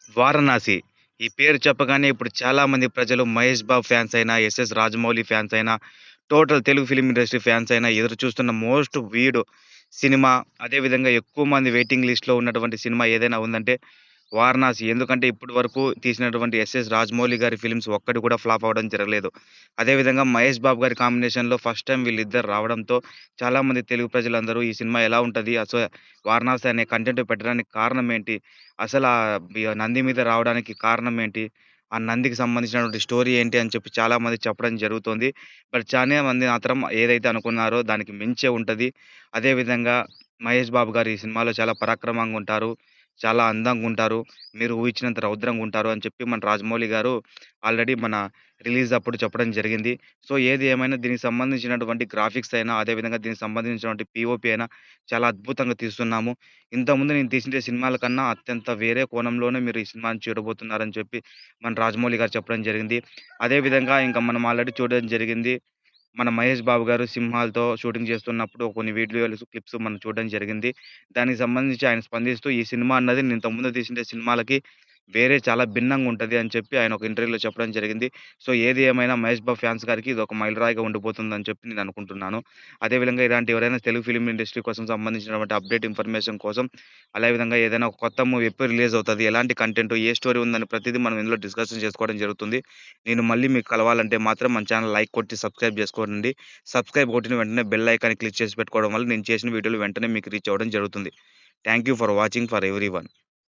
వారణాసి. ఈ పేరు చెప్పగానే ఇప్పుడు చాలామంది ప్రజలు 'మహేష్ బాబు' ఫ్యాన్స్ అయినా, 'ఎస్ఎస్ రాజమౌళి' ఫ్యాన్స్ అయినా, total Telugu film industry fans అయినా ఎదురు చూస్తున్న మోస్ట్ సినిమా. అదే విధంగా ఎక్కువ మంది వెయిటింగ్ లిస్ట్‌లో ఉన్నటువంటి సినిమా ఏదైనా ఉందంటే 'వారణాసి'. ఎందుకంటే ఇప్పటి వరకు తీసినటువంటి 'ఎస్ఎస్ రాజమౌళి' గారి ఫిల్మ్స్ ఒక్కటి కూడా ఫ్లాప్ అవ్వడం జరగలేదు. అదే విధంగా 'మహేష్ బాబు' గారి కాంబినేషన్‌లో ఫస్ట్ టైమ్ వీళ్ళిద్దరు రావడంతో చాలామంది తెలుగు ప్రజలందరూ ఈ సినిమా ఎలా ఉంటది? 'వారణాసి' అనే కంటెంట్ పెట్టడానికి కారణం ఏంటి? అసలా నంది మీద రావడానికి కారణం ఏంటి? ఆ నందికి సంబంధించినటువంటి స్టోరీ ఏంటి? అని చెప్పి చాలామంది చెప్పడం జరుగుతోంది. బట్ చానా మంది మాత్రం ఏదైతే అనుకున్నారో దానికి మించే ఉంటది. అదే విధంగా 'మహేష్ బాబు' గారు ఈ సినిమాలో చాలా పరాక్రమంగుంటారు. చాలా అందంగుంటారు. మీరు ఊహించినంత రౌద్రంగుంటారు అని చెప్పి మన రాజమౌళి గారు ఆల్రెడీ మన రిలీజ్ అప్పుడు చెప్పడం జరిగింది. సో, ఏది ఏమైనా దీనికి సంబంధించినటువంటి గ్రాఫిక్స్ అయినా, అదే విధంగా దీనికి సంబంధించినటువంటి పీఓపీ అయినా చాలా అద్భుతంగా తీస్తున్నాము. ఇంతకుముందు నేను తీసిండే సినిమాల కన్నా అత్యంత వేరే కోణంలోనే మీరు ఈ సినిమాని చూడబోతున్నారని చెప్పి మన రాజమౌళి గారు చెప్పడం జరిగింది. అదే విధంగా ఇంకా మనం ఆల్రెడీ చూడడం జరిగింది. మన 'మహేష్ బాబు' గారు 'సింహాల్'తో షూటింగ్ చేస్తున్నప్పుడు కొన్ని వీడియోలు, క్లిప్స్ మనం చూడడం జరిగింది. దానికి సంబంధించి ఆయన స్పందిస్తూ ఈ సినిమా అన్నది నేను ఇంతకుముందు తీసిండే సినిమాలకి వేరే చాలా భిన్నంగా ఉంటది అని చెప్పి ఆయన ఒక ఇంటర్వ్యూలో చెప్పడం జరిగింది. సో, ఏది ఏమైనా 'మహేష్ బాబు' ఫ్యాన్స్ గారికి ఇదొక మైలురాయిగా ఉండిపోతుందని చెప్పి నేను అనుకుంటున్నాను. అదే విధంగా ఇలాంటి ఎవరైనా తెలుగు ఫిల్మ్ ఇండస్ట్రీ కోసం సంబంధించినటువంటి అప్డేట్ ఇన్ఫర్మేషన్ కోసం, అదే విధంగా ఏదైనా ఒక కొత్త మూవీ ఎప్పుడు రిలీజ్ అవుతది, ఎలాంటి కంటెంట్, ఏ స్టోరీ ఉందని ప్రతిదీ మనం ఇందులో డిస్కషన్ చేసుకోవడం జరుగుతుంది. నేను మళ్ళీ మీకు కలవాలంటే మాత్రం మన ఛానెల్ లైక్ కొట్టి సబ్స్క్రైబ్ చేసుకోండి. సబ్స్క్రైబ్ కొట్టిన వెంటనే బెల్ ఐకాన్‌ని క్లిక్ చేసి పెట్టుకోవడం వల్ల నేను చేసిన వీడియోలు వెంటనే మీకు రీచ్ అవ్వడం జరుగుతుంది. Thank you for watching for everyone.